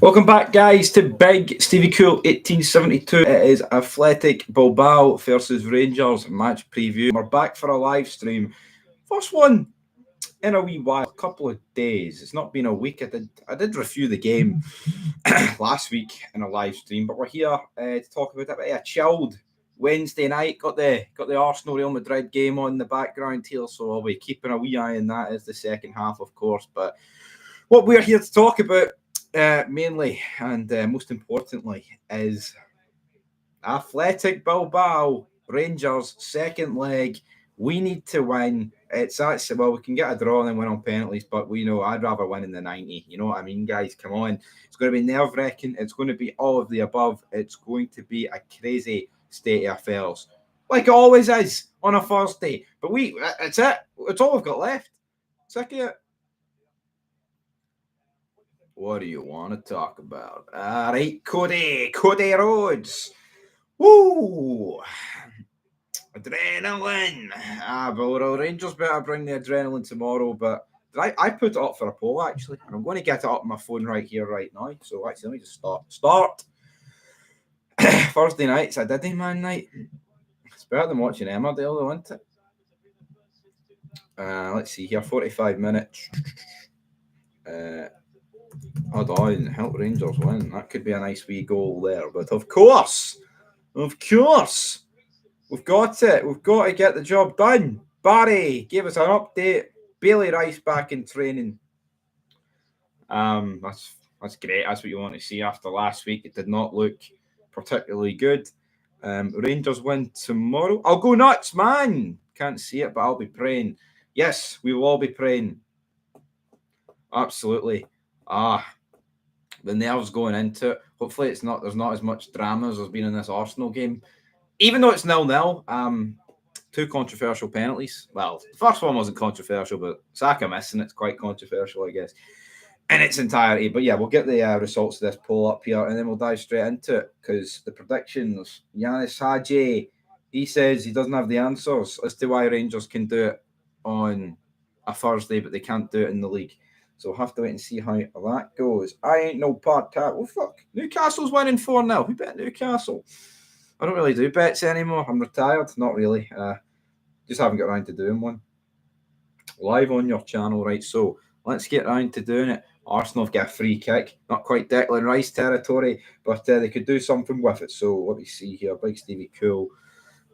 Welcome back, guys, to Big Stevie Cool 1872. It is Athletic Bilbao versus Rangers match preview. We're back for a live stream. First one in a wee while, a couple of days. It's not been a week. I did review the game last week in a live stream, but we're here to talk about it. A chilled Wednesday night. Got the Arsenal Real Madrid game on in the background here, so I'll be keeping a wee eye on that as the second half, of course. But what we're here to talk about mainly and most importantly is Athletic Bilbao Rangers second leg. We need to win. It's actually, well, we can get a draw and then win on penalties, but we know I'd rather win in the 90. You know what I mean, guys? Come on. It's going to be nerve wracking. It's going to be all of the above. It's going to be a crazy state of affairs, like it always is on a Thursday. But it's it. It's all we've got left. Sick of it. What do you want to talk about? All right, Cody Rhodes. Woo! Adrenaline. Well, Rangers better bring the adrenaline tomorrow, but I put it up for a poll, actually, and I'm going to get it up on my phone right here, right now. So, actually, let me just start. Thursday nights, I did Man night. It's better than watching Emmerdale, though, isn't it? Let's see here, 45 minutes. Hold on, help Rangers win. That could be a nice wee goal there. But of course, we've got it. We've got to get the job done. Barry gave us an update. Bailey Rice back in training. That's great. That's what you want to see after last week. It did not look particularly good. Rangers win tomorrow. I'll go nuts, man. Can't see it, but I'll be praying. Yes, we will all be praying. Absolutely. The nerves going into it. Hopefully there's not as much drama as there's been in this Arsenal game. Even though it's 0-0, two controversial penalties. Well, the first one wasn't controversial, but Saka missing it's quite controversial, I guess, in its entirety. But yeah, we'll get the results of this poll up here, and then we'll dive straight into it, because the predictions, Yanis Hadji, he says he doesn't have the answers as to why Rangers can do it on a Thursday, but they can't do it in the league. So we'll have to wait and see how that goes. I ain't no podcast. Well, fuck. Newcastle's winning 4-0. Who bet Newcastle? I don't really do bets anymore. I'm retired. Not really. Just haven't got around to doing one. Live on your channel, right? So let's get around to doing it. Arsenal have got a free kick. Not quite Declan Rice territory, but they could do something with it. So let me see here. Big Stevie Cool.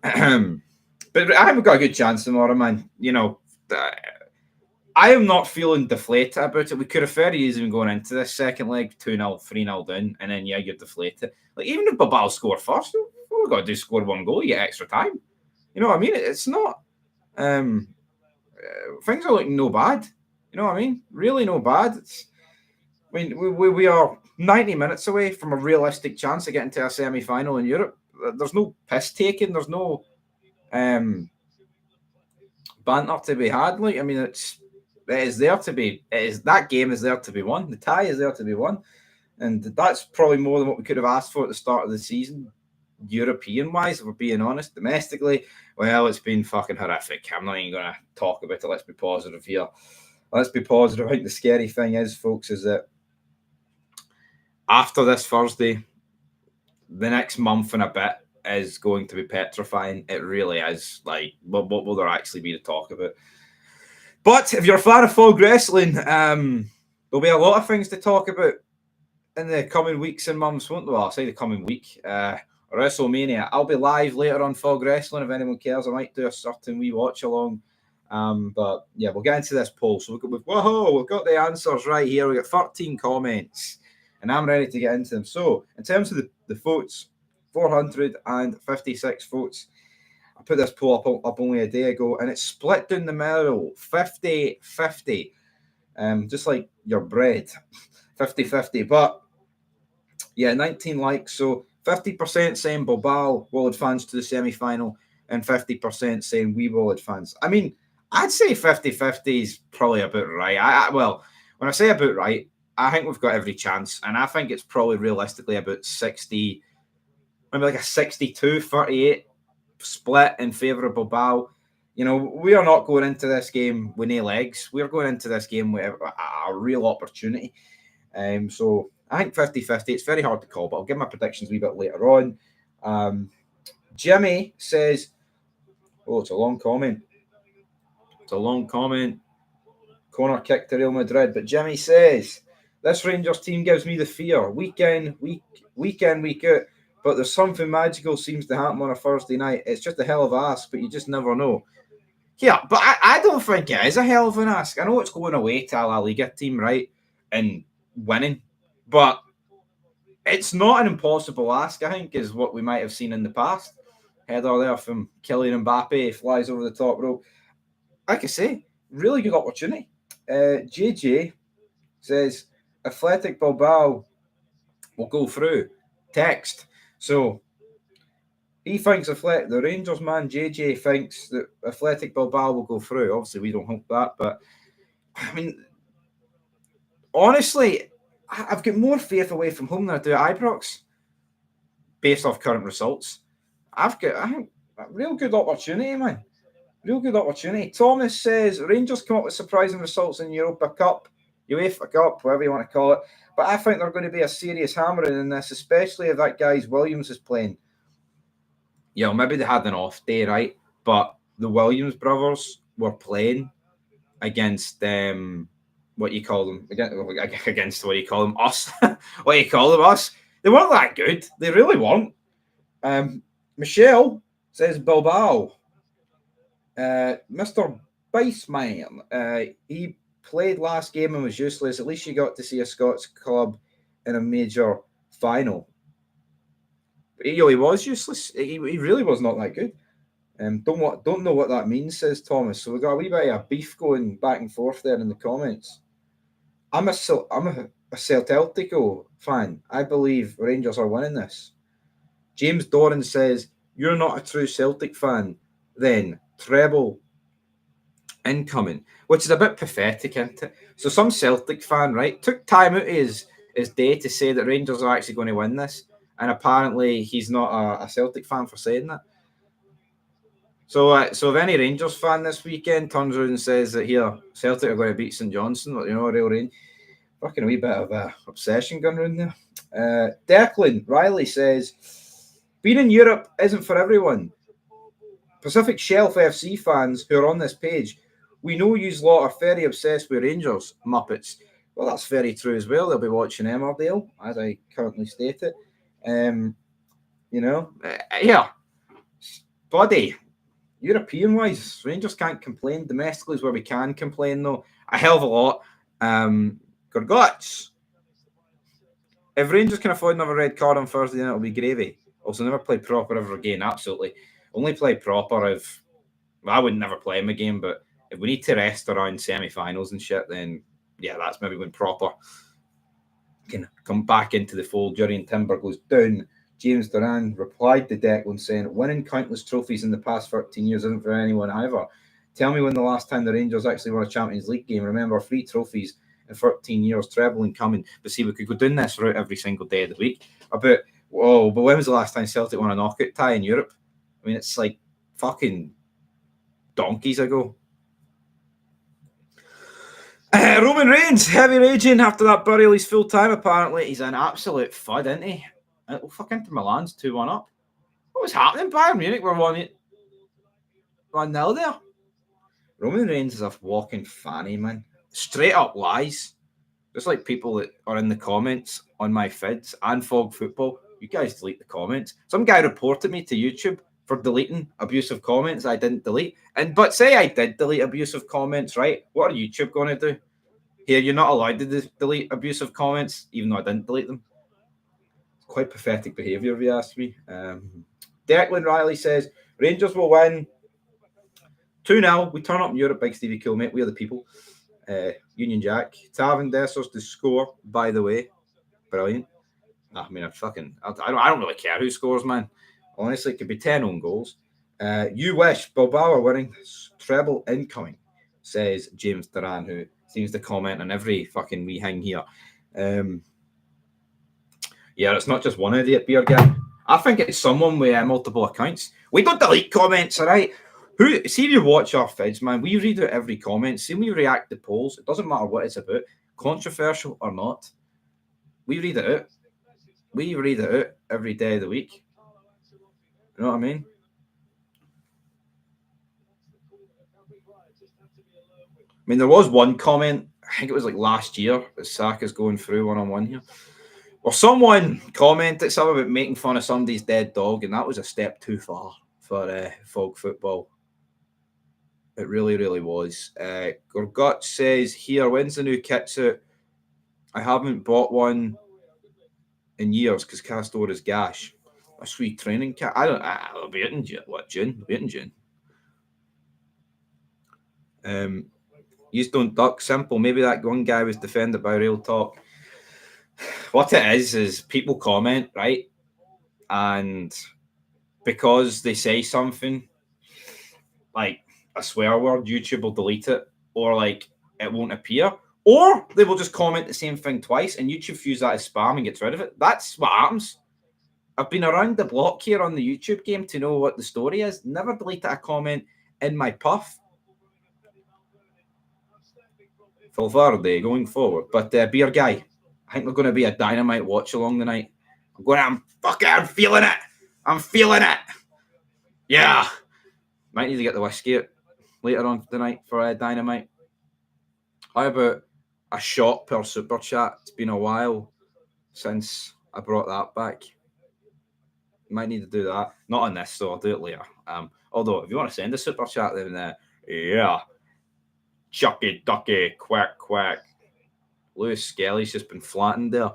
But I haven't got a good chance tomorrow, man. You know, I am not feeling deflated about it. We could have very easily been going into this second leg 2-0, 3-0 down, and then, yeah, you're deflated. Like, even if Bilbao score first, all we've got to do is score one goal, you get extra time. You know what I mean? It's not... things are looking no bad. You know what I mean? Really no bad. We are 90 minutes away from a realistic chance of getting to a semi-final in Europe. There's no piss taking. There's no banter to be had. Like, I mean, that game is there to be won. The tie is there to be won. And that's probably more than what we could have asked for at the start of the season, European-wise, if we're being honest. Domestically, well, it's been fucking horrific. I'm not even going to talk about it. Let's be positive here. Let's be positive. I think the scary thing is, folks, is that after this Thursday, the next month and a bit is going to be petrifying. It really is. Like, what will there actually be to talk about? But if you're a fan of Fog Wrestling, there'll be a lot of things to talk about in the coming weeks and months, won't there? Well, I'll say the coming week. WrestleMania. I'll be live later on Fog Wrestling if anyone cares. I might do a certain wee watch along. But yeah, we'll get into this poll. So we've got the answers right here. We've got 13 comments, and I'm ready to get into them. So in terms of the votes, 456 votes. I put this poll up only a day ago, and it's split down the middle, 50-50. Just like your bread, 50-50. But yeah, 19 likes. So 50% saying Bilbao will advance to the semi-final, and 50% saying we will advance. I mean, I'd say 50-50 is probably about right. Well, when I say about right, I think we've got every chance, and I think it's probably realistically about 60, maybe like a 62-38 split in favour of Bilbao. You know, we are not going into this game with no legs. We're going into this game with a real opportunity. So I think 50-50. It's very hard to call, but I'll give my predictions a wee bit later on. Jimmy says, oh, it's a long comment. It's a long comment. Corner kick to Real Madrid. But Jimmy says, this Rangers team gives me the fear. Week in, week out. But there's something magical seems to happen on a Thursday night. It's just a hell of an ask, but you just never know. Yeah, but I don't think it is a hell of an ask. I know it's going away to a La Liga team, right? And winning. But it's not an impossible ask, I think, is what we might have seen in the past. Header there from Kylian Mbappe, flies over the top rope. Like I say, really good opportunity. JJ says, Athletic Bilbao will go through. Text. So he thinks the Rangers man JJ thinks that Athletic Bilbao will go through. Obviously, we don't hope that, but I mean, honestly, I've got more faith away from home than I do at Ibrox, based off current results. I've got a real good opportunity, man. Real good opportunity. Thomas says Rangers come up with surprising results in Europa Cup, UEFA Cup, whatever you want to call it. But I think they're going to be a serious hammering in this, especially if that guy's Williams is playing. Yeah, maybe they had an off day, right? But the Williams brothers were playing against what you call them against what you call them us. What you call them us? They weren't that good. They really weren't. Michelle says Bilbao. Mr. Biceman, he played last game and was useless. At least you got to see a Scots club in a major final. He was useless. He really was not that good. Don't know what that means, says Thomas. So we got a wee bit of beef going back and forth there in the comments. I'm a Celtico fan. I believe Rangers are winning this. James Doran says, you're not a true Celtic fan, then. Treble incoming, which is a bit pathetic, isn't it? So some Celtic fan, right, took time out of his day to say that Rangers are actually going to win this, and apparently he's not a Celtic fan for saying that. So if any Rangers fan this weekend turns around and says that here Celtic are going to beat St Johnstone, real rain, fucking a wee bit of obsession going around there. Declan Riley says, being in Europe isn't for everyone. Pacific Shelf FC fans who are on this page, we know you lot are very obsessed with Rangers, Muppets. Well, that's very true as well. They'll be watching Emmerdale, as I currently stated. Yeah, buddy, European-wise, Rangers can't complain. Domestically is where we can complain, though. A hell of a lot. Gorguts. If Rangers can afford another red card on Thursday, then it'll be gravy. Also, never play proper ever again. Absolutely. Only play proper if... Well, I would never play him again, but if we need to rest around semi-finals and shit, then, yeah, that's maybe when proper can come back into the fold. Jurien Timber goes down. James Duran replied to Declan saying, winning countless trophies in the past 13 years isn't for anyone either. Tell me when the last time the Rangers actually won a Champions League game. Remember, 3 trophies in 13 years, treble incoming. But see, we could go down this route every single day of the week. But when was the last time Celtic won a knockout tie in Europe? I mean, it's like fucking donkeys ago. Roman Reigns, heavy raging after that burial. He's full time, apparently. He's an absolute fud, isn't he? Fuck, Inter Milan's 2-1 up. What was happening? Bayern Munich were 1-0 there. Roman Reigns is a walking fanny, man. Straight up lies. Just like people that are in the comments on my feeds and Fog Football. You guys delete the comments. Some guy reported me to YouTube for deleting abusive comments I didn't delete. But say I did delete abusive comments, right? What are YouTube going to do? Here, you're not allowed to delete abusive comments, even though I didn't delete them. It's quite pathetic behaviour, if you ask me. Declan Riley says, Rangers will win 2-0. We turn up in Europe, Big Stevie Cool, mate. We are the people. Union Jack. Tavern Dessers to score, by the way. Brilliant. I mean, I don't really care who scores, man. Honestly, it could be 10 own goals. You wish Bilbao are winning. Treble incoming, says James Duran, who seems to comment on every fucking wee hang here. Yeah, it's not just one idiot beer guy. I think it's someone with multiple accounts. We don't delete comments, all right? See if you watch our feeds, man. We read out every comment. See when we react to polls. It doesn't matter what it's about, controversial or not. We read it out. We read it out every day of the week. You know what I mean? I mean, there was one comment, I think it was like last year, that Saka's going through one-on-one here. Or someone commented something about making fun of somebody's dead dog, and that was a step too far for folk football. It really, really was. Gorgut says here, when's the new kits out? I haven't bought one in years because Castor is gash. A sweet training kit. I'll be it in June. What, June? I'll be it in June. You don't duck. Simple. Maybe that one guy was defended by Real Talk. What it is people comment, right? And because they say something like a swear word, YouTube will delete it, or like it won't appear, or they will just comment the same thing twice, and YouTube views that as spam and gets rid of it. That's what happens. I've been around the block here on the YouTube game to know what the story is. Never deleted a comment in my puff. Valverde going forward, but beer guy, I think we're going to be a dynamite watch along tonight. I'm feeling it. I'm feeling it. Yeah. Might need to get the whiskey out later on tonight for dynamite. How about a shot per super chat? It's been a while since I brought that back. Might need to do that. Not on this, so I'll do it later. Although, if you want to send a super chat, then yeah. Chucky, ducky, quack, quack. Lewis Skelly's just been flattened there.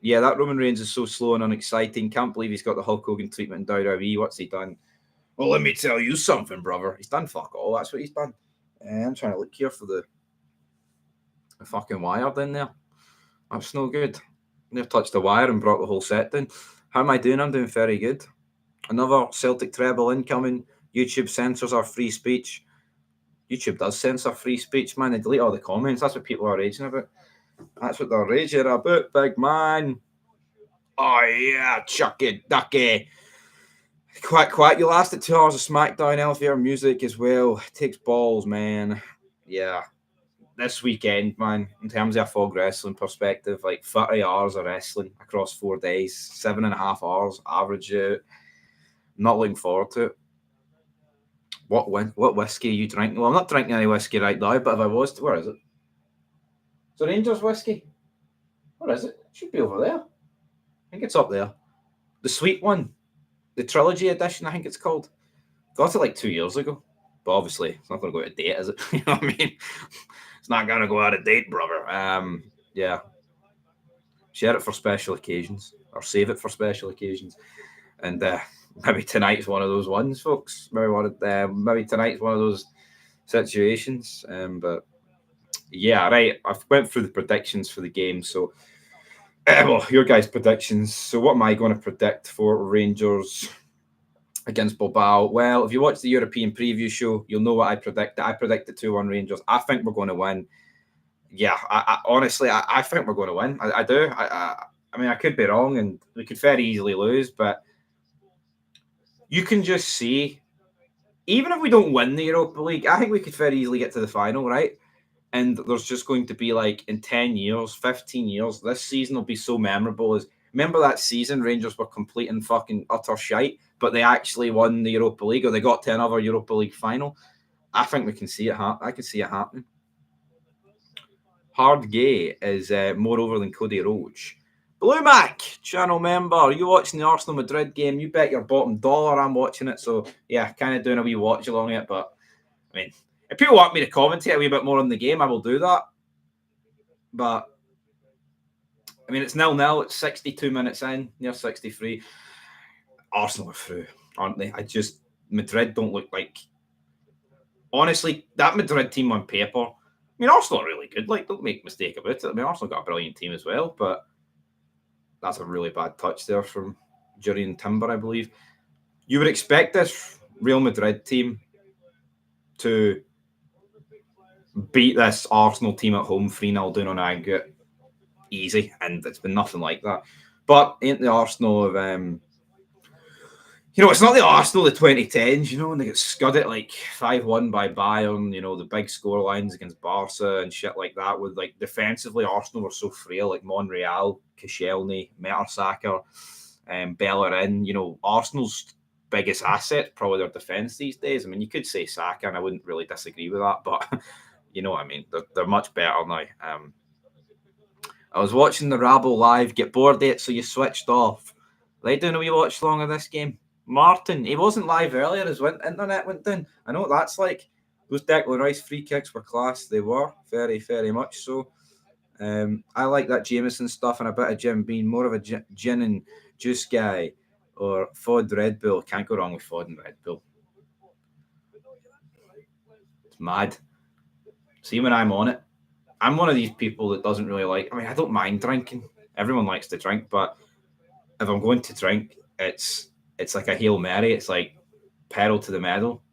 Yeah, that Roman Reigns is so slow and unexciting. Can't believe he's got the Hulk Hogan treatment in WWE. What's he done? Well, let me tell you something, brother. He's done fuck all. That's what he's done. I'm trying to look here for the fucking wire down there. That's no good. They've touched the wire and brought the whole set down. How am I doing? I'm doing very good. Another Celtic treble incoming. YouTube censors our free speech. YouTube does censor free speech, man. They delete all the comments. That's what people are raging about. That's what they're raging about, big man. Oh, yeah, chucky, ducky. Quack, quack. You lasted 2 hours of SmackDown. Elevator music as well. It takes balls, man. Yeah. This weekend, man, in terms of a fog wrestling perspective, like 30 hours of wrestling across 4 days, 7.5 hours average out. Not looking forward to it. What whiskey are you drinking? Well, I'm not drinking any whiskey right now, but if I was to, where is it? It's a Rangers whiskey. Where is it? It should be over there. I think it's up there. The sweet one. The trilogy edition, I think it's called. Got it like 2 years ago. But obviously, it's not going to go out of date, is it? You know what I mean? It's not going to go out of date, brother. Yeah. Share it for special occasions. Or save it for special occasions. And maybe tonight's one of those ones, folks. Maybe tonight's one of those situations. But yeah, right. I've went through the predictions for the game. So, well, your guys' predictions. So, what am I going to predict for Rangers against Bilbao? Well, if you watch the European preview show, you'll know what I predicted. I predicted 2-1 Rangers. I think we're going to win. Yeah, I honestly think we're going to win. I do. I mean, I could be wrong, and we could very easily lose, but you can just see, even if we don't win the Europa League, I think we could very easily get to the final, right? And there's just going to be like in 10 years, 15 years, this season will be so memorable. Remember that season Rangers were complete and fucking utter shite, but they actually won the Europa League, or they got to another Europa League final. I think we can see it happen. I can see it happening. Hard Gay is more over than Cody Roach. Blue Mac, channel member, are you watching the Arsenal Madrid game? You bet your bottom dollar I'm watching it. So, yeah, kind of doing a wee watch along it. But, I mean, if people want me to commentate a wee bit more on the game, I will do that. But, I mean, it's 0-0. It's 62 minutes in, near 63. Arsenal are through, aren't they? Madrid don't look like... Honestly, that Madrid team on paper, I mean, Arsenal are really good. Like, don't make a mistake about it. I mean, Arsenal got a brilliant team as well, but that's a really bad touch there from Jurrien Timber, I believe. You would expect this Real Madrid team to beat this Arsenal team at home 3-0 down on aggregate easy, and it's been nothing like that. But ain't the Arsenal of You know, it's not the Arsenal of the 2010s, you know, when they get scudded like 5-1 by Bayern, you know, the big score lines against Barca and shit like that, with like defensively, Arsenal were so frail, like Monreal, Koscielny, Mertesacker, Bellerin. You know, Arsenal's biggest asset, probably their defence these days. I mean, you could say Saka, and I wouldn't really disagree with that, but you know what I mean? They're much better now. I was watching the Rabble live, get bored of it, so you switched off. Like doing a wee watch long of this game. Martin, he wasn't live earlier, his internet went down. I know what that's like. Those Declan Rice free kicks were class. They were, very, very much so. I like that Jameson stuff and a bit of Jim Bean, more of a gin and juice guy, or Fod Red Bull. Can't go wrong with Fod and Red Bull. It's mad. See, when I'm on it, I'm one of these people that doesn't really like. I mean, I don't mind drinking. Everyone likes to drink, but if I'm going to drink, it's like a Hail Mary. It's like pedal to the metal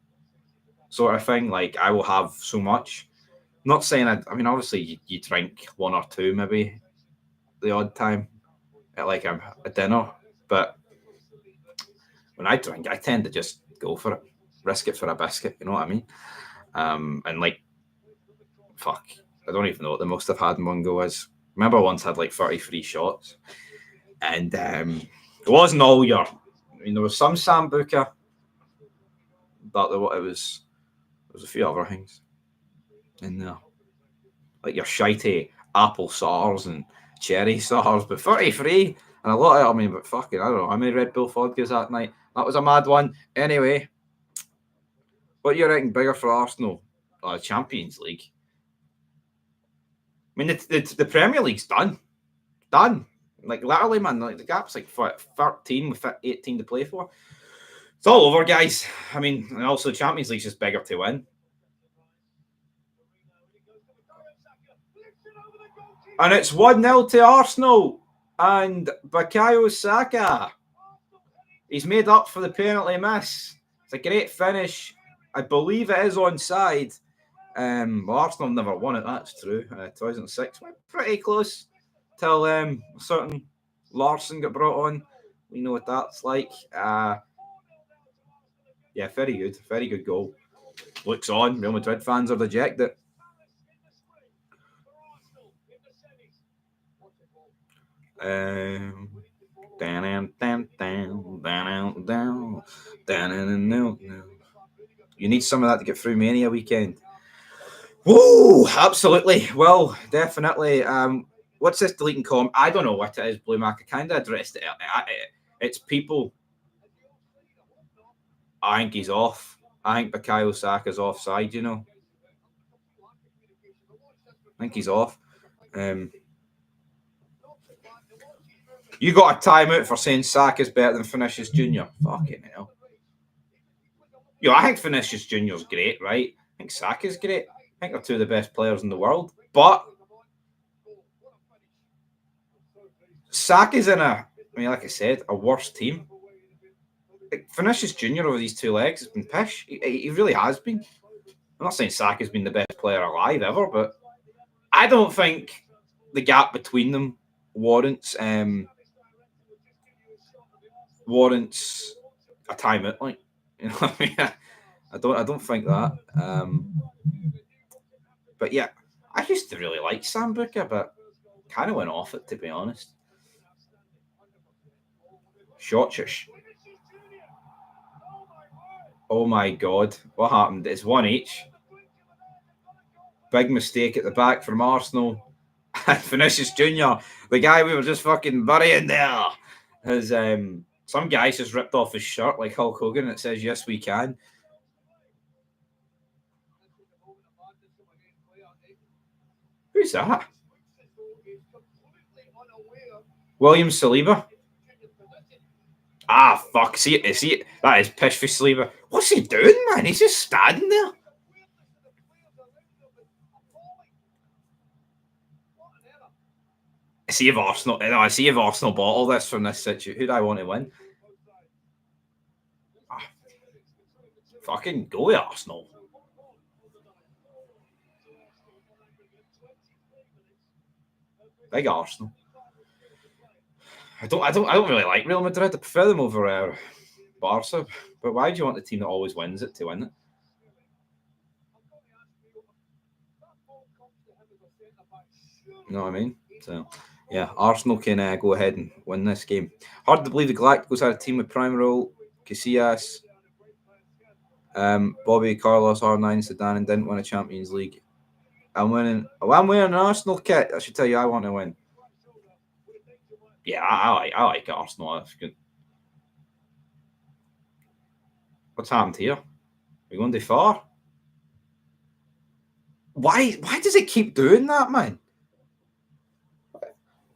sort of thing. Like, I will have so much. I'm not saying I mean, obviously you drink one or two maybe the odd time at like a dinner, but when I drink, I tend to just go for it, risk it for a biscuit. You know what I mean? And like, fuck, I don't even know what the most I've had in one go is. Remember, I once had like 33 shots, and it wasn't all your. I mean, there was some Sambuca, but there was a few other things in there, like your shitey apple SARS and cherry SARS, but 33 and a lot of it. I mean, but fucking, I don't know how many Red Bull vodkas that night. That was a mad one. Anyway, what you reckon bigger for Arsenal? Champions League. I mean, the Premier League's done. Done. Like, literally, man, like the gap's like 13 with 18 to play for. It's all over, guys. I mean, and also Champions League's just bigger to win. And it's 1-0 to Arsenal. And Bukayo Saka, he's made up for the penalty miss. It's a great finish. I believe it is onside. Well, Arsenal never won it, that's true. 2006, went pretty close till a certain Larson got brought on. We know what that's like. Yeah, very good goal. Looks on. Real Madrid fans are dejected. You need some of that to get through Mania weekend. Whoa, absolutely. Well, definitely. What's this deleting comment? I don't know what it is, Blue Mac. I kind of addressed it. It's people. I think he's off. I think Bukayo Saka's offside, you know. I think he's off. You got a timeout for saying Saka's better than Vinicius Jr. Fucking hell. Yo, I think Vinicius Jr.'s great, right? I think Saka's great. I think they're two of the best players in the world. But Saka's in like I said, a worse team. Like, Vinicius Jr. over these two legs has been pish. He really has been. I'm not saying Saka's been the best player alive ever, but I don't think the gap between them warrants a timeout. Like, you know what I mean? I don't think that. But yeah, I used to really like Sambuca, but kind of went off it, to be honest. Shotchish. Oh my god, what happened? It's 1 each. Big mistake at the back from Arsenal. And Vinicius Jr., the guy we were just fucking burying there, has some guys just ripped off his shirt like Hulk Hogan and it says, "Yes, we can." Who's that? William Saliba. Ah, fuck. See it? That is pish for Saliba. What's he doing, man? He's just standing there. I see if Arsenal bottle this from this situation. Who do I want to win? Fucking go with Arsenal. Big Arsenal. I don't really like Real Madrid. I prefer them over Barca. But why do you want the team that always wins it to win it? You know what I mean? So, yeah, Arsenal can go ahead and win this game. Hard to believe the Galacticos had a team with prime role, Casillas, Bobby, Carlos, R9, Zidane, and didn't win a Champions League. I'm wearing an Arsenal kit. I should tell you, I want to win. Yeah, I like Arsenal. That's good. What's happened here? We're going too far. Why does it keep doing that, man?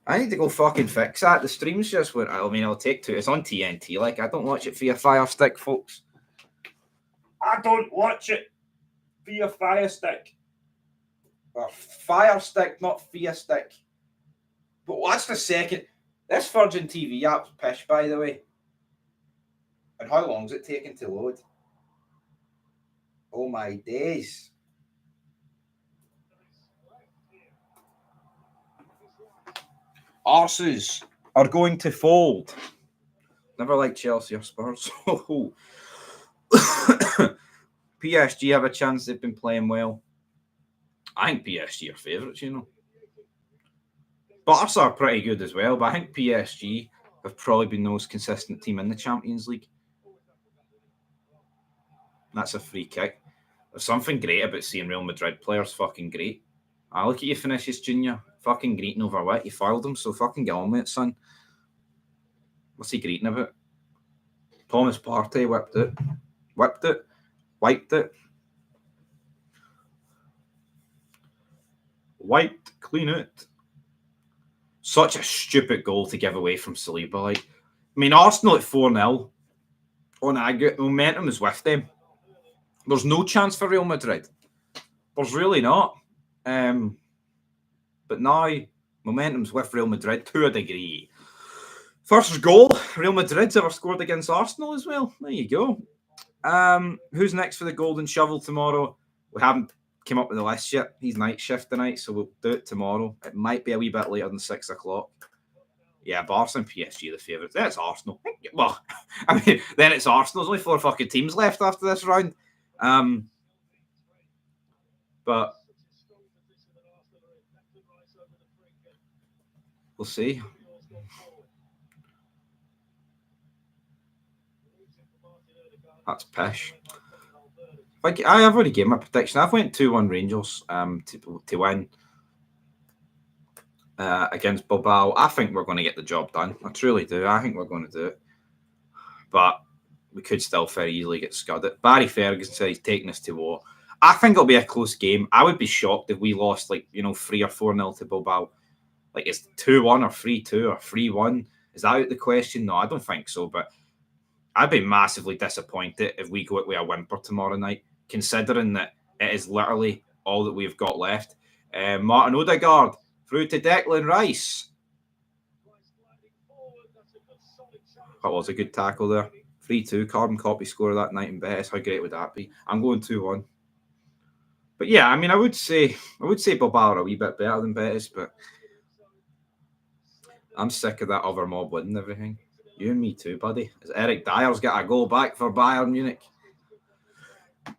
I need to go fucking fix that. The stream's just went. I mean, I'll take two. It's on TNT. Like, I don't watch it via Fire Stick, folks. I don't watch it via Fire Stick. Or Fire Stick, not Fire Stick. But what's the second? This Virgin TV app's pish, by the way. And how long's it taking to load? Oh my days. Arses are going to fold. Never liked Chelsea or Spurs. PSG have a chance. They've been playing well. I think PSG are favourites, you know. Barca are pretty good as well, but I think PSG have probably been the most consistent team in the Champions League. That's a free kick. There's something great about seeing Real Madrid players fucking great. I look at you, Vinicius Junior. Fucking greeting over what? You fouled him, so fucking get on with it, son. What's he greeting about? Thomas Partey whipped it. Wiped it. Wiped, clean it. Such a stupid goal to give away from Saliba. Like, I mean, Arsenal at 4-0 on aggregate momentum is with them. There's no chance for Real Madrid. There's really not. But now, momentum's with Real Madrid to a degree. First goal Real Madrid's ever scored against Arsenal as well. There you go. Who's next for the Golden Shovel tomorrow? We haven't come up with the list yet. He's night shift tonight, so we'll do it tomorrow. It might be a wee bit later than 6 o'clock. Yeah, Barca and PSG the favourites. Then it's Arsenal. Well, I mean, then it's Arsenal. There's only 4 fucking teams left after this round. But we'll see. That's pish. Like, I've already given my prediction. I've went 2-1 Rangers to win against Bilbao. I think we're going to get the job done. I truly do. I think we're going to do it. But we could still very easily get scudded. Barry Ferguson said he's taking us to war. I think it'll be a close game. I would be shocked if we lost 3 or 4-0 to Bilbao. Like, it's 2-1 or 3-2 or 3-1. Is that out of the question? No, I don't think so. But I'd be massively disappointed if we go out with a whimper tomorrow night, considering that it is literally all that we've got left. Martin Odegaard through to Declan Rice. That was a good tackle there. 3-2, carbon copy score of that night in Betis. How great would that be? I'm going 2-1. But yeah, I mean, I would say Bilbao are a wee bit better than Betis, but I'm sick of that other mob winning everything. You and me too, buddy. As Eric Dyer's got a goal back for Bayern Munich.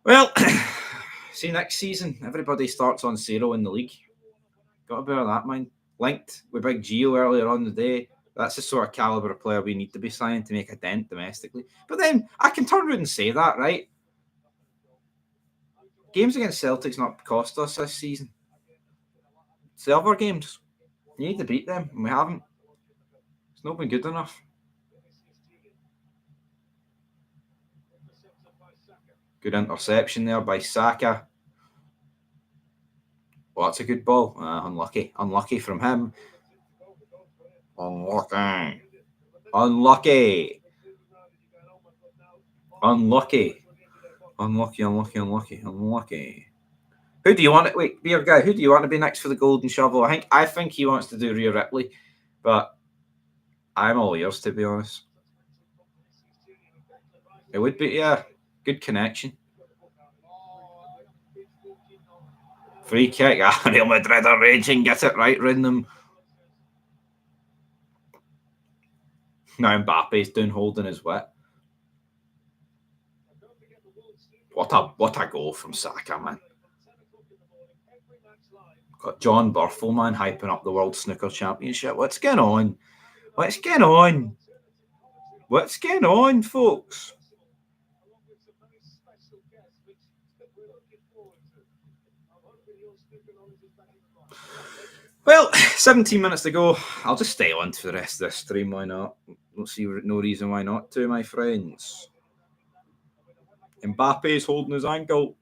Well, see, next season, everybody starts on 0 in the league. Got to bear that mind. Linked with Big Gio earlier on the day. That's the sort of calibre of player we need to be signing to make a dent domestically. But then I can turn around and say that, right? Games against Celtic's not cost us this season. It's the other games. You need to beat them, and we haven't. It's not been good enough. Good interception there by Saka. Well, that's a good ball. Unlucky from him. Unlucky. Who do you want? Wait, beer guy. Who do you want to be next for the Golden Shovel? I think he wants to do Rhea Ripley, but I'm all ears, to be honest. It would be, yeah, good connection. Free kick. Real Madrid are raging. Get it right, Rhythm. Now Mbappe's doing holding his wit. a goal from Saka, man. Got John Burfell, man, hyping up the World Snooker Championship. What's going on? What's going on? What's going on, folks? Well, 17 minutes to go. I'll just stay on for the rest of this stream. Why not? Don't see no reason why not to, my friends. Mbappe's holding his ankle.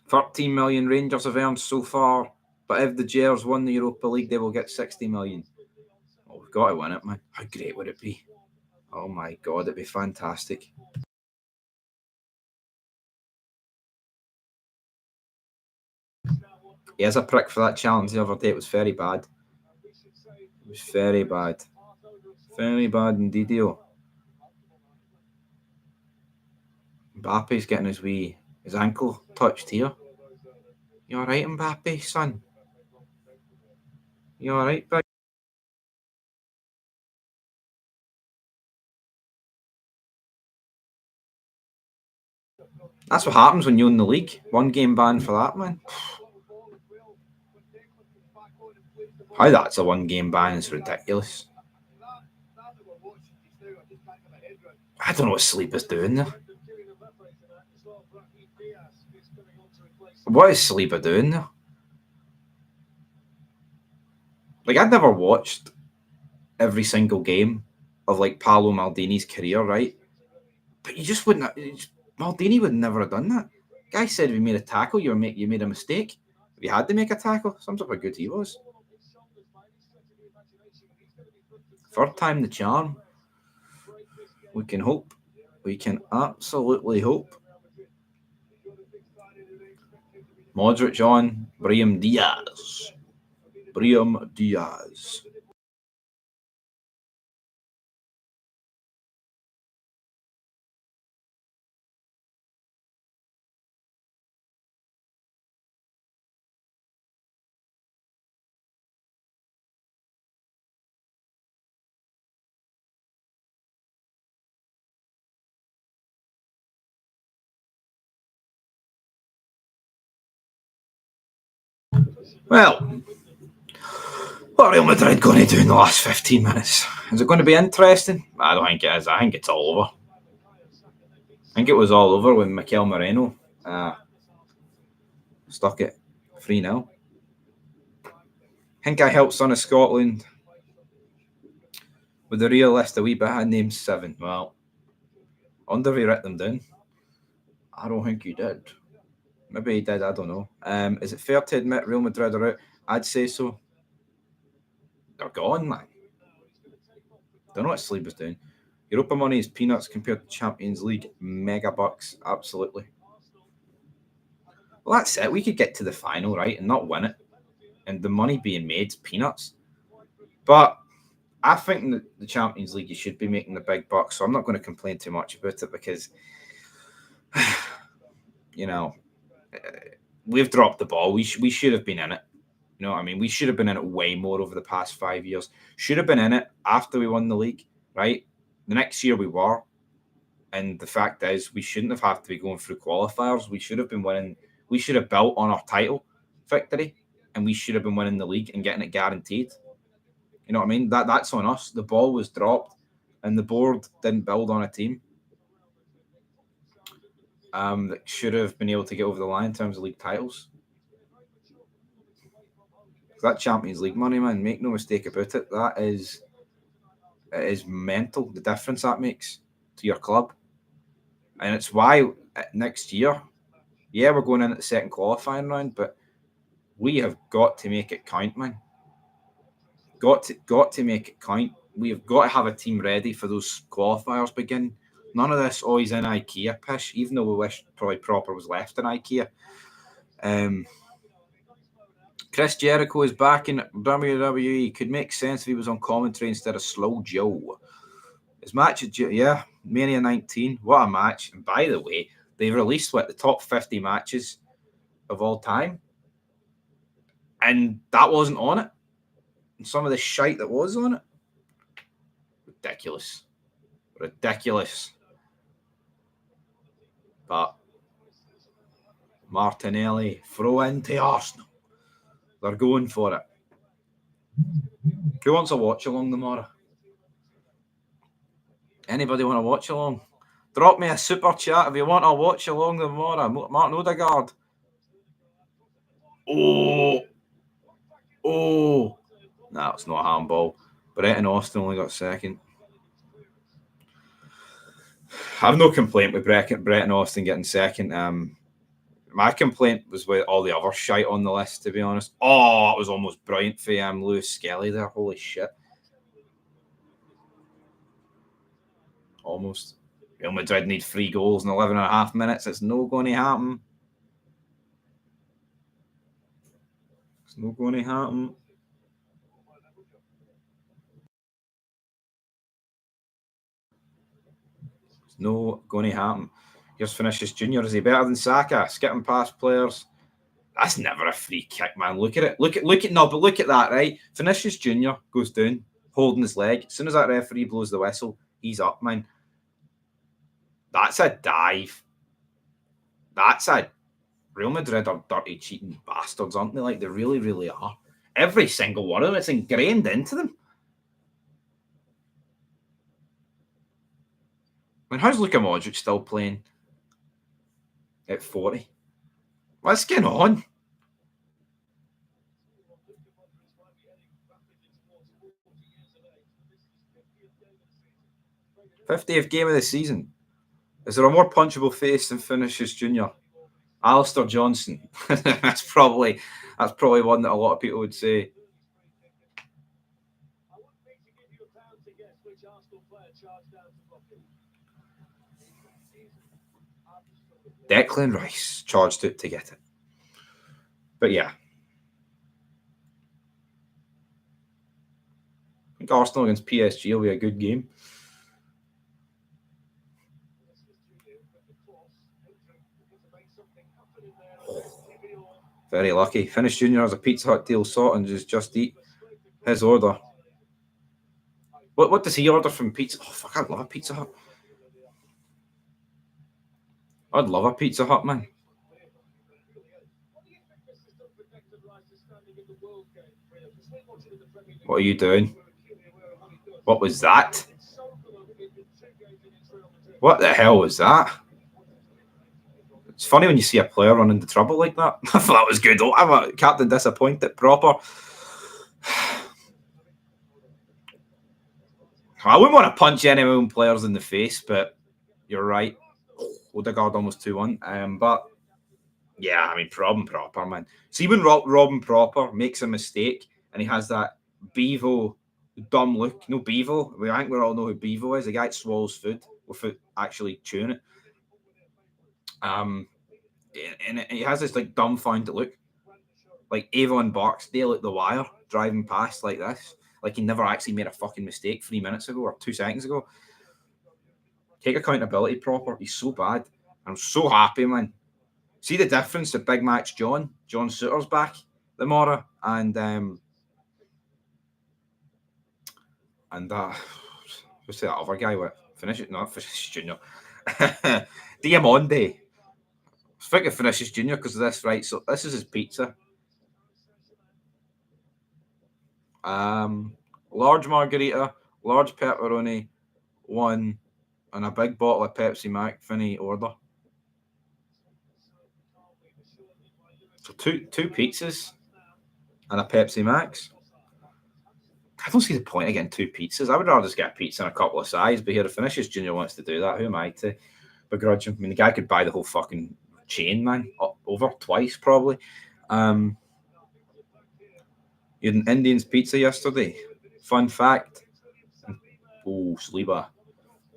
£13 million Rangers have earned so far, but if the Gers won the Europa League, they will get 60 million. Oh, we've got to win it, man. How great would it be? Oh my God, it'd be fantastic. He has a prick for that challenge the other day. It was very bad. It was very bad. Very bad indeed. Mbappe's getting his ankle touched here. You alright, Mbappe, son? You alright, big? That's what happens when you own the league. 1 game ban for that, man. How that's a 1 game ban is ridiculous. I don't know what Sleep is doing there. What is Sleeper doing there? Like, I'd never watched every single game of like Paolo Maldini's career, right? But you just wouldn't. Maldini would never have done that. Guy said if you made a tackle, you made a mistake. If you had to make a tackle, sums up how good he was. 3rd time the charm. We can hope. We can absolutely hope. Modric on. Brahim Diaz. Well, what are Real Madrid going to do in the last 15 minutes? Is it going to be interesting? I don't think it is. I think it's all over. I think it was all over when Mikel Moreno stuck it 3-0. I think I helped Son of Scotland with the real list a wee bit. I named 7. Well, under he wrote them down. I don't think he did. Maybe he did, I don't know. Is it fair to admit Real Madrid are out? I'd say so. They're gone, man. Don't know what Sleep is doing. Europa money is peanuts compared to Champions League. Mega bucks, absolutely. Well, that's it. We could get to the final, right, and not win it. And the money being made is peanuts. But I think that the Champions League, you should be making the big bucks. So I'm not going to complain too much about it because, we've dropped the ball. We should have been in it. You know what I mean? We should have been in it way more over the past 5 years. Should have been in it after we won the league, right? The next year we were. And the fact is, we shouldn't have had to be going through qualifiers. We should have been winning. We should have built on our title victory. And we should have been winning the league and getting it guaranteed. You know what I mean? That's on us. The ball was dropped and the board didn't build on a team that should have been able to get over the line in terms of league titles. That Champions League money, man, make no mistake about it. It is mental, the difference that makes to your club. And it's why next year, yeah, we're going in at the second qualifying round, but we have got to make it count, man. Got to make it count. We have got to have a team ready for those qualifiers begin. None of this always in IKEA pish, even though we wish probably proper was left in IKEA. Chris Jericho is back in WWE. Could make sense if he was on commentary instead of Slow Joe. His match at Mania 19. What a match. And by the way, they released the top 50 matches of all time. And that wasn't on it. and some of the shite that was on it. Ridiculous. But Martinelli, throw into Arsenal. They're going for it. Who wants a watch along tomorrow? Anybody want to watch along? Drop me a super chat if you want to watch along tomorrow. Martin Odegaard. Oh. No, it's not a handball. Brett and Austin only got second. I have no complaint with Brett and Austin getting second. My complaint was with all the other shite on the list, to be honest. Oh, it was almost brilliant for Lewis Skelly there. Holy shit. Almost. Real Madrid need 3 goals in 11 and a half minutes. It's not going to happen. It's not going to happen. It's not going to happen. Here's Vinicius Junior. Is he better than Saka? Skipping past players. That's never a free kick, man. Look at it. Look at that, right? Vinicius Junior goes down, holding his leg. As soon as that referee blows the whistle, he's up, man. That's a dive. That's a Real Madrid are dirty, cheating bastards, aren't they? Like, they really, really are. Every single one of them, it's ingrained into them. I mean, how's Luka Modric still playing at 40? What's going on? 50th game of the season. Is there a more punchable face than Vinicius Junior? Alistair Johnson. that's probably one that a lot of people would say. Declan Rice charged it to get it. But yeah. I think Arsenal against PSG will be a good game. Very lucky. Finnish Junior has a Pizza Hut deal sought and just eat his order. What does he order from Pizza? Oh, fuck, I'd love a Pizza Hut. I'd love a Pizza Hut, man. What are you doing? What was that? What the hell was that? It's funny when you see a player run into trouble like that. I thought that was good. I'm a captain disappointed proper. I wouldn't want to punch any of my own players in the face, but you're right. Odegaard almost 2-1. But yeah, I mean, Robin Proper, man. See when Robin Proper makes a mistake and he has that Bevo dumb look. No, Bevo. I think we all know who Bevo is. The guy that swallows food without actually chewing it. And he has this like dumbfounded look, like Avon Barksdale at the wire driving past like this, like he never actually made a fucking mistake 3 minutes ago or 2 seconds ago. Take accountability proper. He's so bad. I'm so happy, man. See the difference to Big Match John Soutter's back tomorrow, and what's that other guy with Vinicius Junior? Diamonde. I think of Vinicius Junior because of this, right? So this is his pizza. Large margarita, large pepperoni, 1, and a big bottle of Pepsi Max. Finny order. So two pizzas and a Pepsi Max. I don't see the point of getting 2 pizzas. I would rather just get a pizza and a couple of sides. But here, if Vinicius Junior wants to do that, who am I to begrudge him? I mean, the guy could buy the whole fucking chain, man, over twice probably. You had an Indian's pizza yesterday. Fun fact. Oh, Saliba.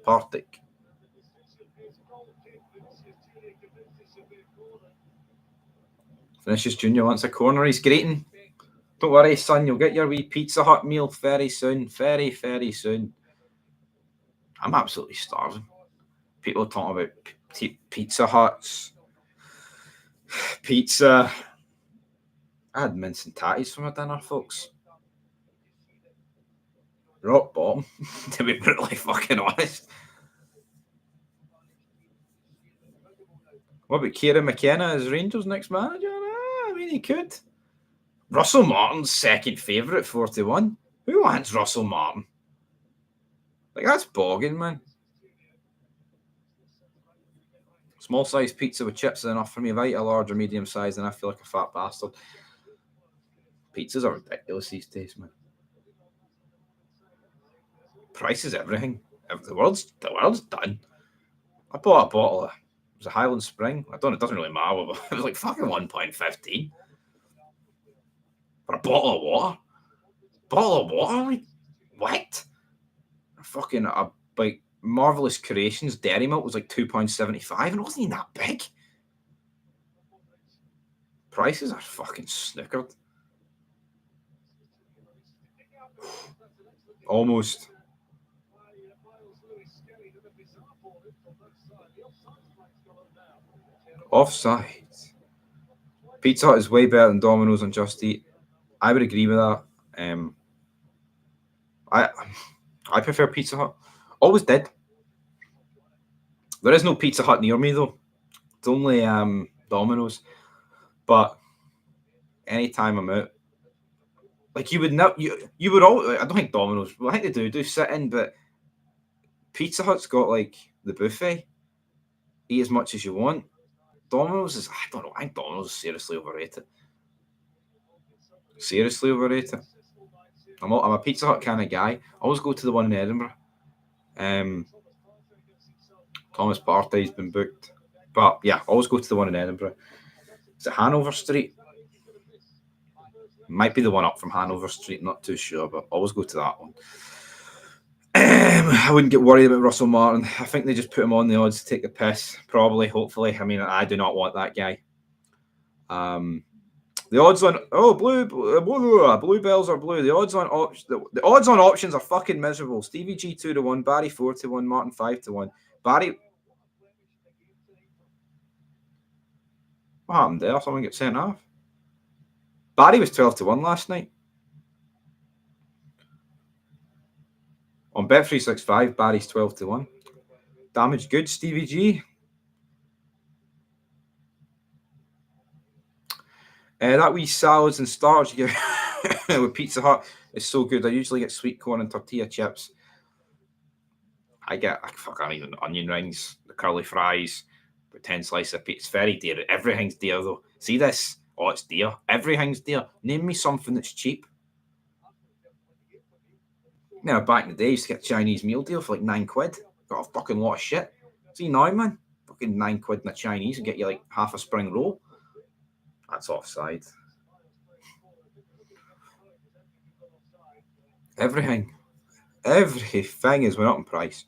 Partick. Vinicius Junior wants a corner. He's greeting. Don't worry, son. You'll get your wee Pizza Hut meal very soon. Very, very soon. I'm absolutely starving. People talking about Pizza Huts. Pizza. I had mince and tatties for my dinner, folks. rock bottom, to be brutally fucking honest. What about Kieran McKenna as Rangers' next manager? I mean, he could. Russell Martin's second favourite, 41. Who wants Russell Martin? Like, that's bogging, man. Small size pizza with chips is enough for me. If I eat a large or medium size, then I feel like a fat bastard. Pizzas are ridiculous these days, man. Price is everything. The world's done. I bought a bottle of, it was a Highland Spring. I don't know, it doesn't really matter. But it was like fucking £1.15 for a bottle of water. Bottle of water? Like, what? Fucking like Marvelous Creations Dairy Milk was like £2.75 and it wasn't even that big. Prices are fucking snookered. Almost. Offside. Pizza Hut is way better than Domino's on Just Eat. I would agree with that. I prefer Pizza Hut. Always did. There is no Pizza Hut near me though. It's only Domino's. But anytime I'm out, like you would not, you would all. I don't think Domino's. Well, I think they do sit in, but Pizza Hut's got like the buffet. Eat as much as you want. Domino's is, I don't know. I think Domino's is seriously overrated. Seriously overrated. I'm a Pizza Hut kind of guy. I always go to the one in Edinburgh. Thomas Partey's been booked, but yeah, I always go to the one in Edinburgh. Is it Hanover Street? Might be the one up from Hanover Street. Not too sure, but always go to that one. I wouldn't get worried about Russell Martin. I think they just put him on the odds to take the piss. Probably, hopefully. I mean, I do not want that guy. The odds on Bluebells are blue. The odds on options are fucking miserable. Stevie G 2-1, Barry 4-1, Martin 5-1. Barry, what happened there? Someone get sent off. Barry was 12-1 last night. On Bet365, Barry's 12-1. Damage good, Stevie G. That wee salads and starters you get with Pizza Hut is so good. I usually get sweet corn and tortilla chips. I can't even onion rings, the curly fries, with 10 slices of pizza. It's very dear. Everything's dear though. See this? Oh, it's dear. Everything's dear. Name me something that's cheap. Now, back in the day, I used to get a Chinese meal deal for like £9. Got a fucking lot of shit. See now, man? Fucking £9 in a Chinese and get you like half a spring roll. That's offside. Everything is went up in price.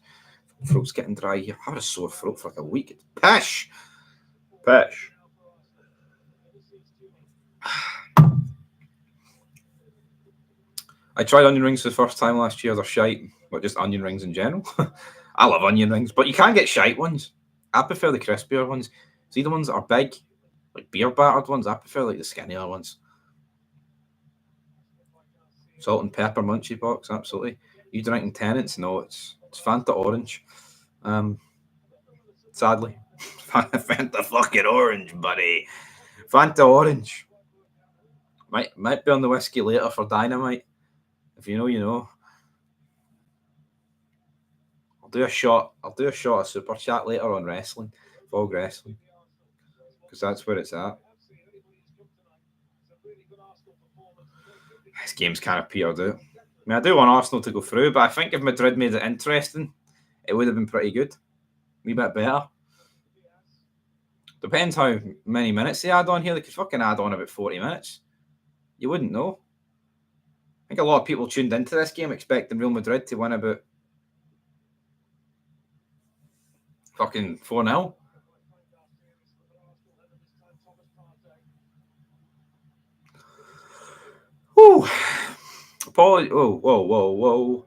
Throat's getting dry here. I've had a sore throat for like a week. It's pish. I tried onion rings for the first time last year. They're shite, but just onion rings in general. I love onion rings, but you can get shite ones. I prefer the crispier ones. See the ones that are big, like beer battered ones. I prefer like the skinnier ones. Salt and pepper munchie box, absolutely. You drinking Tennants? No, it's Fanta orange. Sadly, Fanta fucking orange, buddy. Fanta orange. Might be on the whiskey later for Dynamite. If you know, you know. I'll do a shot of Super Chat later on wrestling, Fog Wrestling, because that's where it's at. This game's kind of petered out. I mean, I do want Arsenal to go through, but I think if Madrid made it interesting, it would have been pretty good. A wee bit better. Depends how many minutes they add on here. They could fucking add on about 40 minutes. You wouldn't know. I think a lot of people tuned into this game expecting Real Madrid to win about fucking 4-0. Whew. Whoa.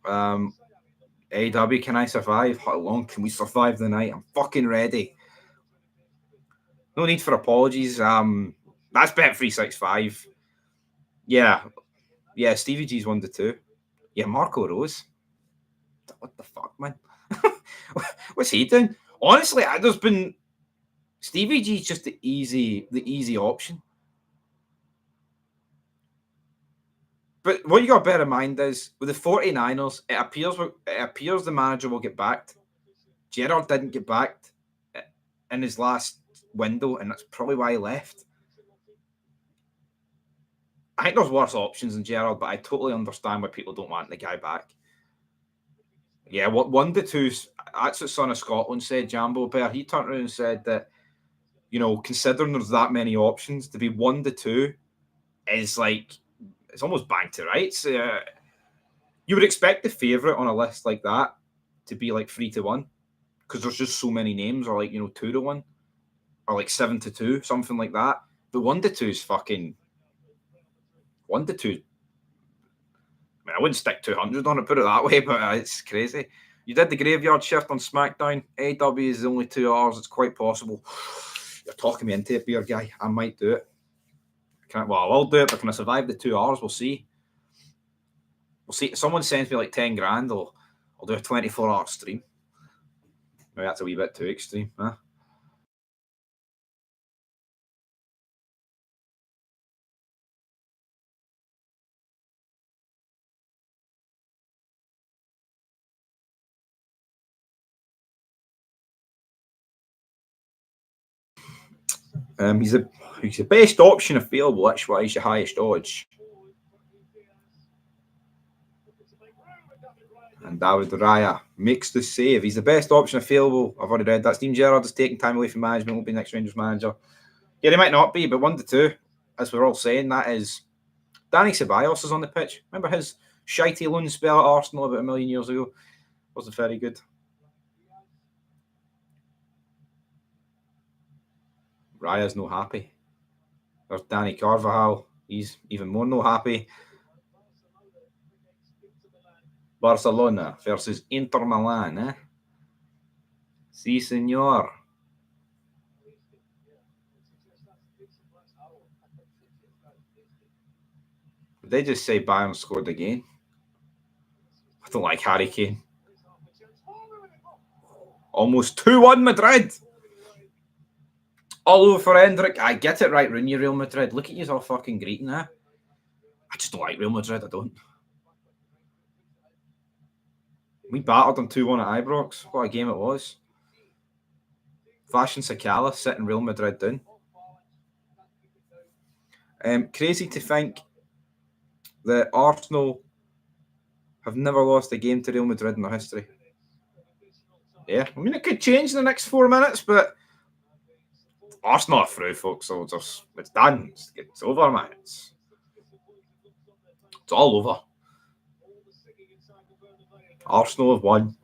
AW, can I survive? How long can we survive the night? I'm fucking ready. No need for apologies. That's Bet365. Yeah, Stevie G's 1-2. Yeah, Marco Rose. What the fuck, man? What's he doing? Honestly, there's been Stevie G's just the easy option. But what you got to bear in mind is with the 49ers, it appears the manager will get backed. Gerrard didn't get backed in his last window, and that's probably why he left. I think there's worse options than Gerrard, but I totally understand why people don't want the guy back. Yeah, what 1-2? That's what Son of Scotland said. Jambo Bear. He turned around and said that, considering there's that many options, to be 1-2 is like it's almost bang to rights. You would expect the favourite on a list like that to be like 3-1 because there's just so many names, or like 2-1, or like 7-2, something like that. But 1-2 is fucking 1-2. I mean, I wouldn't stick 200 on it, put it that way, but it's crazy. You did the graveyard shift on SmackDown. AW is only 2 hours. It's quite possible. You're talking me into it, beer guy. I might do it. I will do it, but can I survive the 2 hours? We'll see. We'll see. If someone sends me like 10 grand, I'll do a 24-hour stream. Maybe that's a wee bit too extreme, huh? He's the best option available. That's why he's the highest odds. And David Raya makes the save. He's the best option available. I've already read that. Steven Gerrard is taking time away from management. Won't be next Rangers manager. Yeah, he might not be, but 1-2, as we're all saying, that is. Danny Ceballos is on the pitch. Remember his shitey loan spell at Arsenal about 1 million years ago? Wasn't very good. Raya's no happy. There's Danny Carvajal. He's even more no happy. Barcelona versus Inter Milan, eh? Si, senor. Did they just say Bayern scored again? I don't like Harry Kane. Almost 2-1 Madrid. All over for Hendrick. I get it right, Rooney, Real Madrid. Look at you all fucking greeting, eh? I just don't like Real Madrid, I don't. We battered them 2-1 at Ibrox. What a game it was. Fashion Sakala sitting Real Madrid down. Crazy to think that Arsenal have never lost a game to Real Madrid in their history. Yeah, I mean, it could change in the next 4 minutes, but Arsenal are through, folks, so it's done. It's over, man. It's all over. Arsenal have won.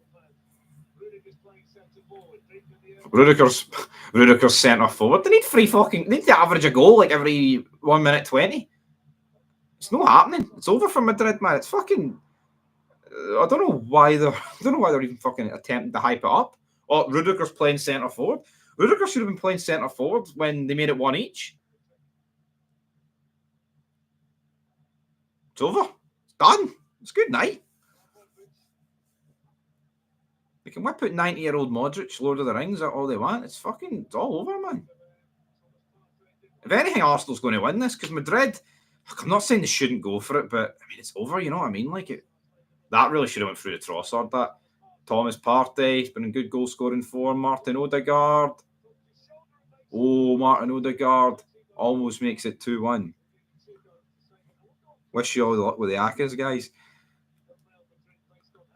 Rudiger's centre forward. They need they need to average a goal like every 1 minute 20. It's not happening. It's over for Madrid, man. It's fucking. I don't know why they're even fucking attempting to hype it up. Oh, Rudiger's playing centre forward. Rudiger should have been playing centre forward when they made it 1 each. It's over. It's done. It's good night. They can whip out 90-year-old Modric, Lord of the Rings, all they want. It's all over, man. If anything, Arsenal's going to win this because Madrid, I'm not saying they shouldn't go for it, but I mean, it's over, you know what I mean? Like, that really should have went through the Trossard, that. Thomas Partey, he's been in good goal scoring form. Martin Odegaard. Oh, Martin Odegaard almost makes it 2-1. Wish you all the luck with the Akas, guys.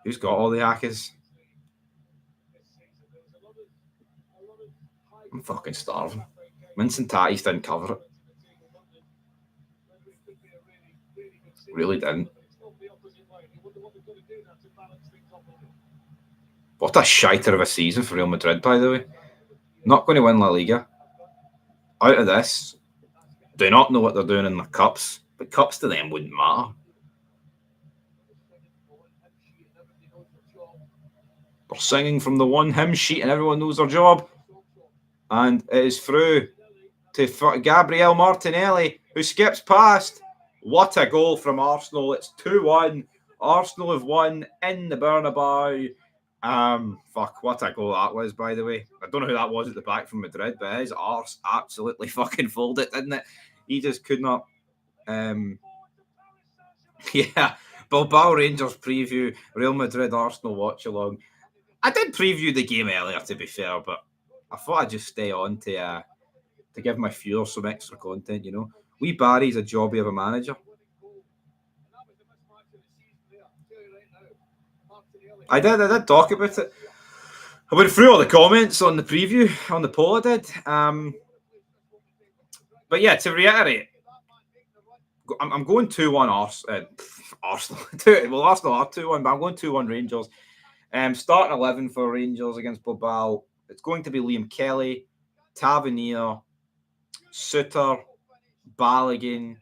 Who's got all the Akas? I'm fucking starving. Vincent Tatties didn't cover it. Really didn't. What a shiter of a season for Real Madrid, by the way. Not going to win La Liga. Out of this, do not know what they're doing in the cups, but cups to them wouldn't matter. They're singing from the one hymn sheet and everyone knows their job. And it is through to Gabriel Martinelli, who skips past. What a goal from Arsenal. It's 2-1. Arsenal have won in the Bernabeu. Fuck, what a goal that was, by the way. I don't know who that was at the back from Madrid, but his arse absolutely fucking folded, didn't it? He just could not. Yeah, Bilbao Rangers preview, Real Madrid Arsenal watch along. I did preview the game earlier, to be fair, but I thought I'd just stay on to give my viewers some extra content, you know. Wee Barry's a jobby of a manager. I did talk about it. I went through all the comments on the preview, on the poll I did. But yeah, to reiterate, I'm going 2-1 Arsenal. Well, Arsenal are 2-1, but I'm going 2-1 Rangers. Starting 11 for Rangers against Bilbao. It's going to be Liam Kelly, Tavernier, Suter, Balogun,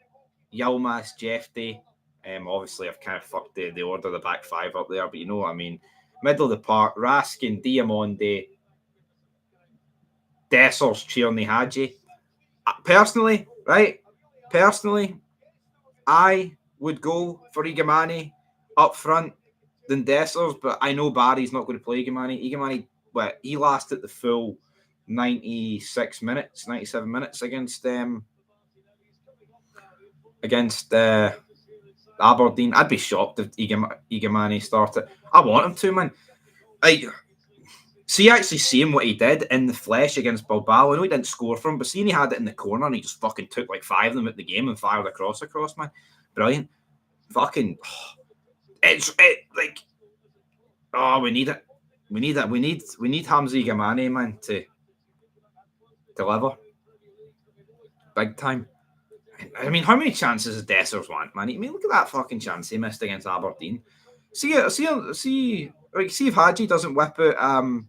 Yilmaz, Jefty. Obviously, I've kind of fucked the order of the back five up there, but you know what I mean. Middle of the park, Raskin, Diamonde, Dessers, Tierney, Hadji. Personally, I would go for Igamani up front than Dessers, but I know Barry's not going to play Igamani. Igamani, he lasted the full 97 minutes against Aberdeen. I'd be shocked if Igamani started. I want him to, man. Seeing what he did in the flesh against Bilbao. I know he didn't score from him, but seeing he had it in the corner and he just fucking took like 5 of them at the game and fired across, man. Brilliant. Fucking. We need it. We need Hamza Igamani, man, to deliver. Big time. I mean, how many chances does Dessers want, man? I mean, look at that fucking chance he missed against Aberdeen. See if Hadji doesn't whip out.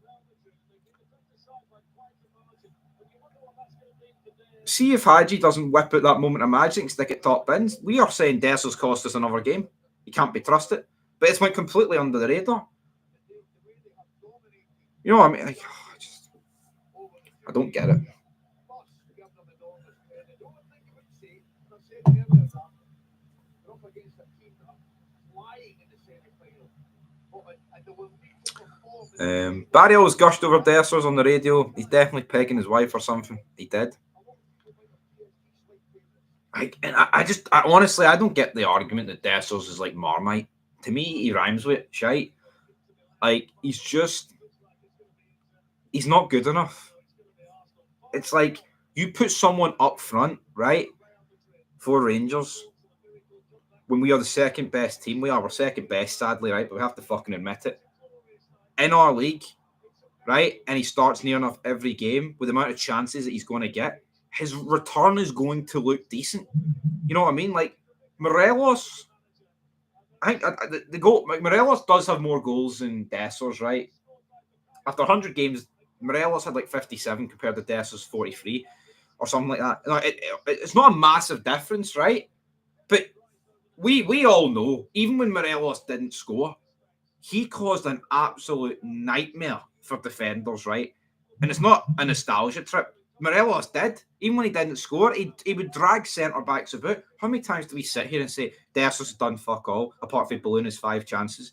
See if Hadji doesn't whip out that moment of magic and stick it top bins. We are saying Dessers cost us another game. He can't be trusted, but it's went completely under the radar. You know what I mean? I don't get it. Barry always gushed over Dessers on the radio. He's definitely pegging his wife or something. He did. I honestly, I don't get the argument that Dessers is like Marmite. To me, he rhymes with shite. Like, he's not good enough. It's like, you put someone up front, right, for Rangers, when we are the second best team. We're second best, sadly, right, but we have to fucking admit it. In our league, right, and he starts near enough every game with the amount of chances that he's going to get, his return is going to look decent. You know what I mean? Like, Morelos, I think the goal, Morelos does have more goals than Dessers, right? After 100 games, Morelos had like 57 compared to Dessers 43 or something like that. It's not a massive difference, right? But we all know, even when Morelos didn't score, he caused an absolute nightmare for defenders, right? And it's not a nostalgia trip. Morelos did. Even when he didn't score, he would drag centre-backs about. How many times do we sit here and say, Dessers has done fuck all, apart from balloon his 5 chances?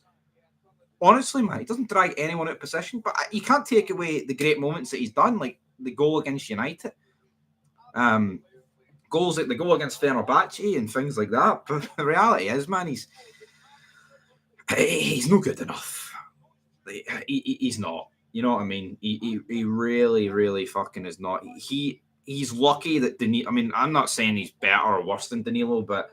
Honestly, man, he doesn't drag anyone out of position, but you can't take away the great moments that he's done, like the goal against United. Goals like the goal against Fenerbahce and things like that. But the reality is, man, he's not good enough. He's not. You know what I mean? He really, really fucking is not. He's lucky that Danilo. I mean, I'm not saying he's better or worse than Danilo, but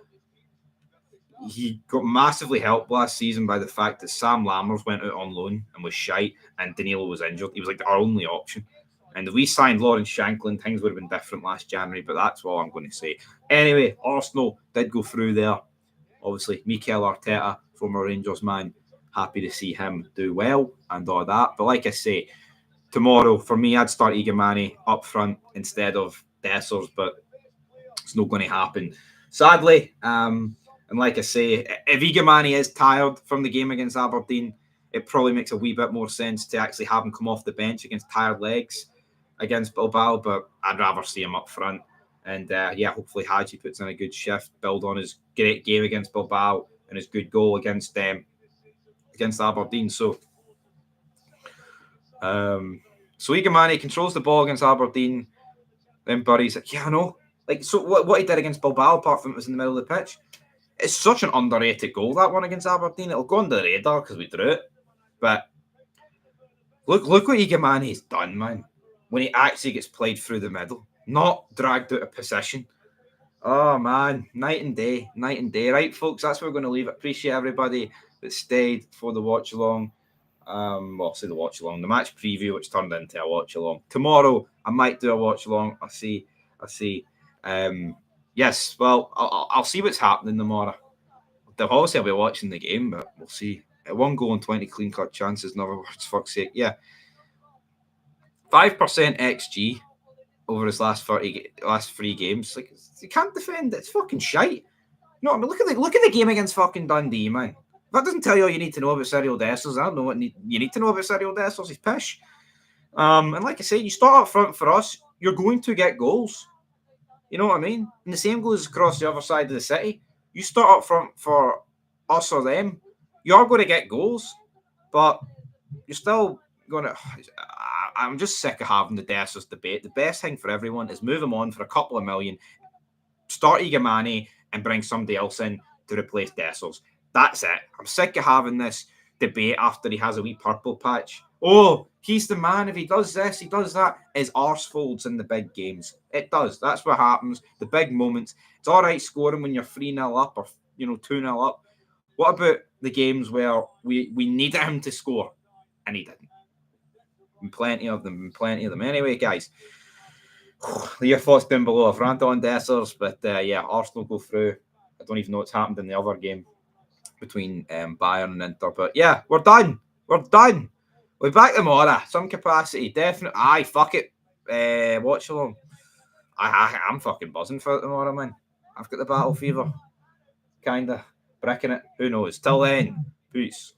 he got massively helped last season by the fact that Sam Lammers went out on loan and was shite, and Danilo was injured. He was like our only option. And if we signed Lawrence Shankland, things would have been different last January, but that's all I'm going to say. Anyway, Arsenal did go through there. Obviously, Mikel Arteta, former Rangers man, happy to see him do well and all that. But like I say, tomorrow, for me, I'd start Igamani up front instead of Dessers, but it's not going to happen, sadly. And like I say, if Igamani is tired from the game against Aberdeen, it probably makes a wee bit more sense to actually have him come off the bench against tired legs against Bilbao, but I'd rather see him up front. And hopefully Hadji puts in a good shift, build on his great game against Bilbao, and his good goal against Aberdeen. So Igamani controls the ball against Aberdeen. Then Burry's like, yeah, I know. Like, so what he did against Bilbao, apart from it was in the middle of the pitch, it's such an underrated goal, that one against Aberdeen. It'll go under the radar because we drew it. But look what Igamani's done, man. When he actually gets played through the middle, not dragged out of position. Oh, man. Night and day. Right, folks, that's where we're going to leave it. Appreciate everybody that stayed for the watch-along. Well, say the watch-along. The match preview, which turned into a watch-along. Tomorrow, I might do a watch-along. I see. Yes, well, I'll see what's happening tomorrow. Obviously, I'll be watching the game, but we'll see. 1 goal and 20 clean-cut chances. In other words, fuck's sake. Yeah. 5% XG over his last 3 games. Like, you can't defend it. It's fucking shite. No, I mean, look at the game against fucking Dundee, man. If that doesn't tell you all you need to know about Cyril Dessers, I don't know what you need to know about Cyril Dessers. He's pish. And like I say, you start up front for us, you're going to get goals. You know what I mean? And the same goes across the other side of the city. You start up front for us or them, you're going to get goals, but you're still going to... I'm just sick of having the Dessers debate. The best thing for everyone is move him on for a couple of million, start Igamani, and bring somebody else in to replace Dessers. That's it. I'm sick of having this debate after he has a wee purple patch. Oh, he's the man. If he does this, he does that. His arse folds in the big games. It does. That's what happens. The big moments. It's all right scoring when you're 3-0 up or 2-0 up. What about the games where we needed him to score and he didn't? And plenty of them. Anyway, guys, leave your thoughts down below. I've ranted on Dessers, but yeah, Arsenal go through. I don't even know what's happened in the other game between Bayern and Inter. But yeah, we're done. We're back tomorrow. Some capacity, definitely. Aye, fuck it. Watch along. I'm fucking buzzing for it tomorrow, man. I've got the battle fever. Kinda. Bricking it. Who knows? Till then, peace.